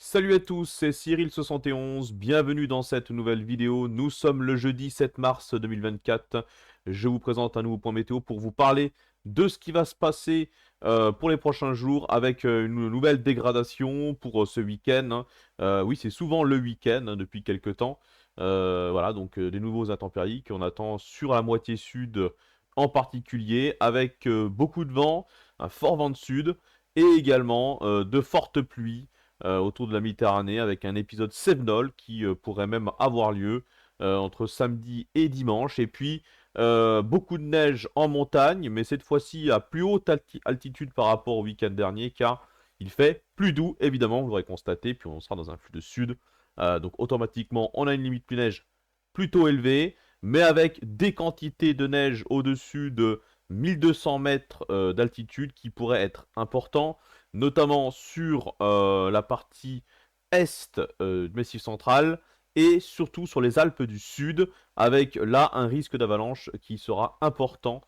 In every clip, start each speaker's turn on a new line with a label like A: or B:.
A: Salut à tous, c'est Cyril71, bienvenue dans cette nouvelle vidéo. Nous sommes le jeudi 7 mars 2024. Je vous présente un nouveau point météo pour vous parler de ce qui va se passer pour les prochains jours avec une nouvelle dégradation pour ce week-end, hein. Oui, c'est souvent le week-end hein, depuis quelques temps. Voilà, donc des nouveaux intempéries qu'on attend sur la moitié sud en particulier avec beaucoup de vent, un fort vent de sud et également de fortes pluies autour de la Méditerranée avec un épisode sévenols qui pourrait même avoir lieu entre samedi et dimanche. Et puis beaucoup de neige en montagne, mais cette fois-ci à plus haute altitude par rapport au week-end dernier, car il fait plus doux, évidemment, vous l'aurez constaté, puis on sera dans un flux de sud. Donc automatiquement, on a une limite de neige plutôt élevée, mais avec des quantités de neige au-dessus de 1200 mètres d'altitude qui pourraient être importants, notamment sur la partie est du Massif central et surtout sur les Alpes du Sud, avec là un risque d'avalanche qui sera important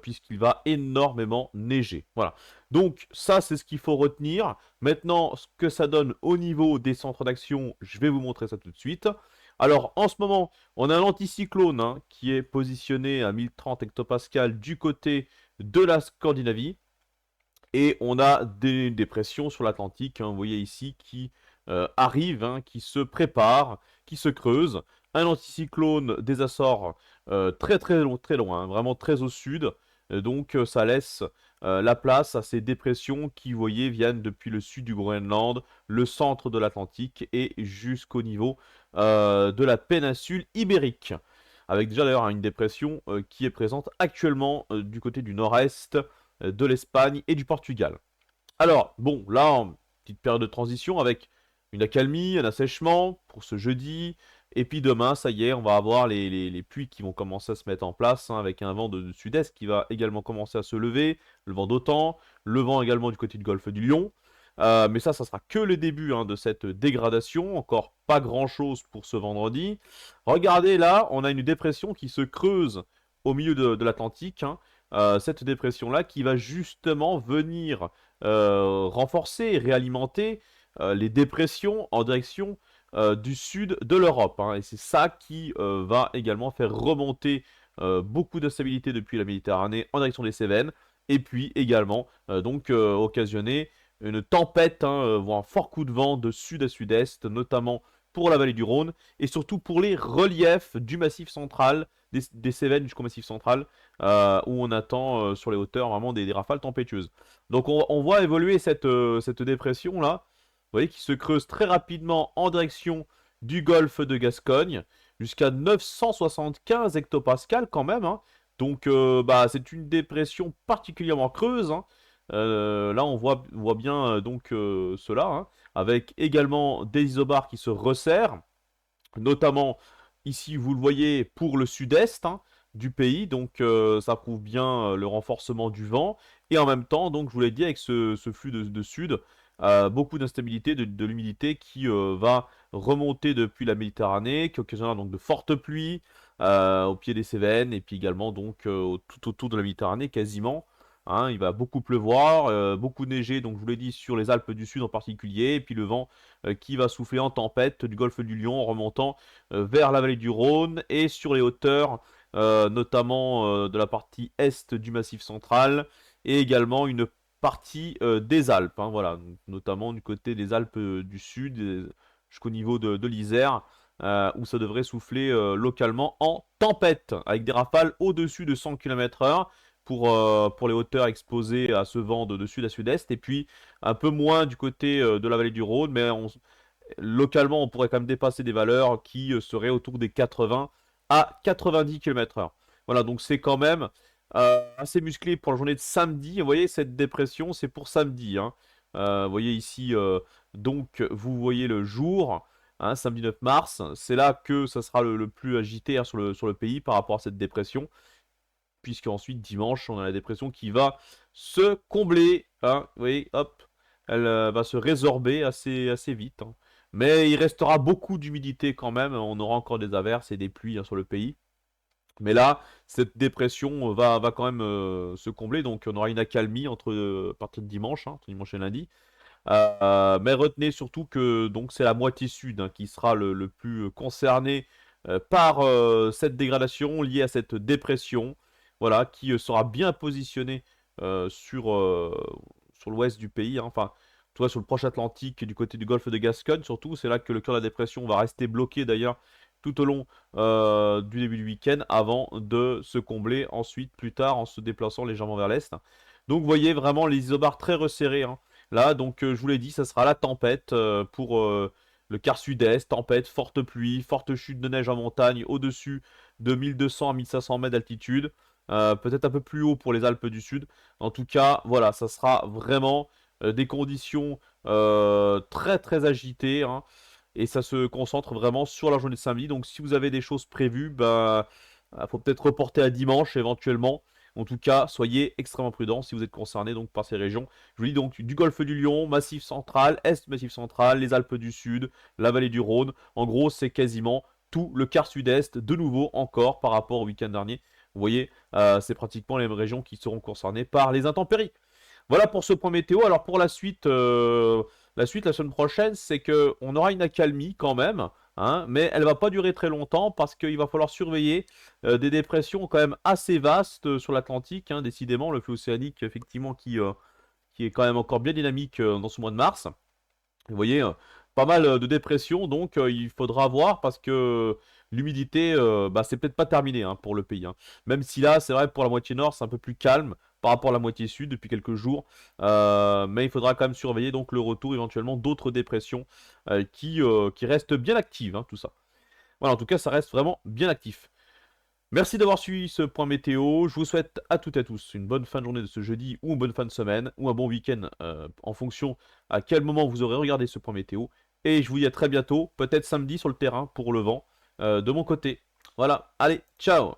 A: puisqu'il va énormément neiger. Voilà. Donc ça, c'est ce qu'il faut retenir. Maintenant, ce que ça donne au niveau des centres d'action, je vais vous montrer ça tout de suite. Alors, en ce moment, on a un anticyclone hein, qui est positionné à 1030 hectopascales du côté de la Scandinavie. Et on a des dépressions sur l'Atlantique, hein, vous voyez ici, qui arrivent, hein, qui se préparent, qui se creusent. Un anticyclone des Açores très loin, hein, vraiment très au sud. Donc ça laisse la place à ces dépressions qui, vous voyez, viennent depuis le sud du Groenland, le centre de l'Atlantique et jusqu'au niveau de la péninsule ibérique. Avec déjà d'ailleurs une dépression qui est présente actuellement du côté du nord-est de l'Espagne et du Portugal. Alors, bon, là, en petite période de transition avec une accalmie, un assèchement pour ce jeudi. Et puis demain, ça y est, on va avoir les pluies qui vont commencer à se mettre en place, hein, avec un vent de sud-est qui va également commencer à se lever, le vent d'OTAN, le vent également du côté du golfe du Lion. Mais ça sera que le début hein, de cette dégradation. Encore pas grand-chose pour ce vendredi. Regardez là, on a une dépression qui se creuse au milieu de l'Atlantique, hein. Cette dépression-là qui va justement venir renforcer et réalimenter les dépressions en direction du sud de l'Europe, hein. Et c'est ça qui va également faire remonter beaucoup d'instabilité depuis la Méditerranée en direction des Cévennes. Et puis également donc occasionner une tempête, hein, voire un fort coup de vent de sud à sud-est, notamment pour la vallée du Rhône et surtout pour les reliefs du massif central, des Cévennes jusqu'au massif central, où on attend sur les hauteurs vraiment des rafales tempétueuses. Donc on voit évoluer cette dépression là, vous voyez, qui se creuse très rapidement en direction du golfe de Gascogne, jusqu'à 975 hectopascales quand même, hein. Donc bah, c'est une dépression particulièrement creuse, hein. Là on voit bien donc cela, hein, avec également des isobars qui se resserrent, notamment ici vous le voyez pour le sud-est hein, du pays, donc ça prouve bien le renforcement du vent, et en même temps, donc je vous l'ai dit, avec ce flux de sud, beaucoup d'instabilité, de l'humidité qui va remonter depuis la Méditerranée, qui occasionnera donc de fortes pluies au pied des Cévennes, et puis également donc tout autour de la Méditerranée quasiment. Hein, il va beaucoup pleuvoir, beaucoup neiger, donc je vous l'ai dit, sur les Alpes du Sud en particulier, et puis le vent qui va souffler en tempête du golfe du Lion en remontant vers la vallée du Rhône et sur les hauteurs, notamment de la partie est du Massif central et également une partie des Alpes, hein, voilà, notamment du côté des Alpes du Sud jusqu'au niveau de l'Isère. Où ça devrait souffler localement en tempête, avec des rafales au-dessus de 100 km/h pour les hauteurs exposées à ce vent de sud à sud-est, et puis un peu moins du côté de la vallée du Rhône, mais localement, on pourrait quand même dépasser des valeurs qui seraient autour des 80 à 90 km/h. Voilà, donc c'est quand même assez musclé pour la journée de samedi. Vous voyez, cette dépression, c'est pour samedi, hein. Vous voyez ici, donc, vous voyez le jour, hein, samedi 9 mars. C'est là que ça sera le plus agité hein, sur le pays par rapport à cette dépression. Puisque ensuite, dimanche, on a la dépression qui va se combler, hein. Vous voyez, hop, elle va se résorber assez vite, hein. Mais il restera beaucoup d'humidité quand même. On aura encore des averses et des pluies hein, sur le pays. Mais là, cette dépression va quand même se combler. Donc on aura une accalmie à partir de dimanche, hein, entre dimanche et lundi. Mais retenez surtout que donc c'est la moitié sud hein, qui sera le plus concerné par cette dégradation liée à cette dépression, voilà, qui sera bien positionnée sur l'ouest du pays, hein, enfin, tu vois, sur le proche Atlantique, du côté du golfe de Gascogne, surtout, c'est là que le cœur de la dépression va rester bloqué d'ailleurs tout au long du début du week-end avant de se combler ensuite, plus tard, en se déplaçant légèrement vers l'est. Donc, vous voyez vraiment les isobars très resserrés, hein. Là, donc, je vous l'ai dit, ça sera la tempête pour le quart sud-est, tempête, forte pluie, forte chute de neige en montagne au-dessus de 1200 à 1500 mètres d'altitude. Peut-être un peu plus haut pour les Alpes du Sud. En tout cas, voilà, ça sera vraiment des conditions très très agitées, hein, et ça se concentre vraiment sur la journée de samedi. Donc si vous avez des choses prévues, bah, faut peut-être reporter à dimanche éventuellement. En tout cas, soyez extrêmement prudents si vous êtes concerné donc par ces régions. Je vous dis donc du golfe du Lion, Massif central, Est Massif central, les Alpes du Sud, la vallée du Rhône. En gros, c'est quasiment tout le quart sud-est, de nouveau encore par rapport au week-end dernier. Vous voyez, c'est pratiquement les régions qui seront concernées par les intempéries. Voilà pour ce point météo. Alors pour la suite, la semaine prochaine, c'est que on aura une accalmie quand même, hein, mais elle va pas durer très longtemps parce qu'il va falloir surveiller des dépressions quand même assez vastes sur l'Atlantique, hein, décidément le flux océanique effectivement qui est quand même encore bien dynamique dans ce mois de mars. Vous voyez, pas mal de dépression, donc il faudra voir parce que l'humidité, bah, c'est peut-être pas terminé hein, pour le pays, hein. Même si là, c'est vrai, pour la moitié nord, c'est un peu plus calme par rapport à la moitié sud depuis quelques jours. Mais il faudra quand même surveiller donc le retour éventuellement d'autres dépressions qui restent bien actives, hein, tout ça. Voilà, en tout cas, ça reste vraiment bien actif. Merci d'avoir suivi ce point météo. Je vous souhaite à toutes et à tous une bonne fin de journée de ce jeudi ou une bonne fin de semaine ou un bon week-end en fonction à quel moment vous aurez regardé ce point météo. Et je vous dis à très bientôt, peut-être samedi sur le terrain pour le vent de mon côté. Voilà, allez, ciao!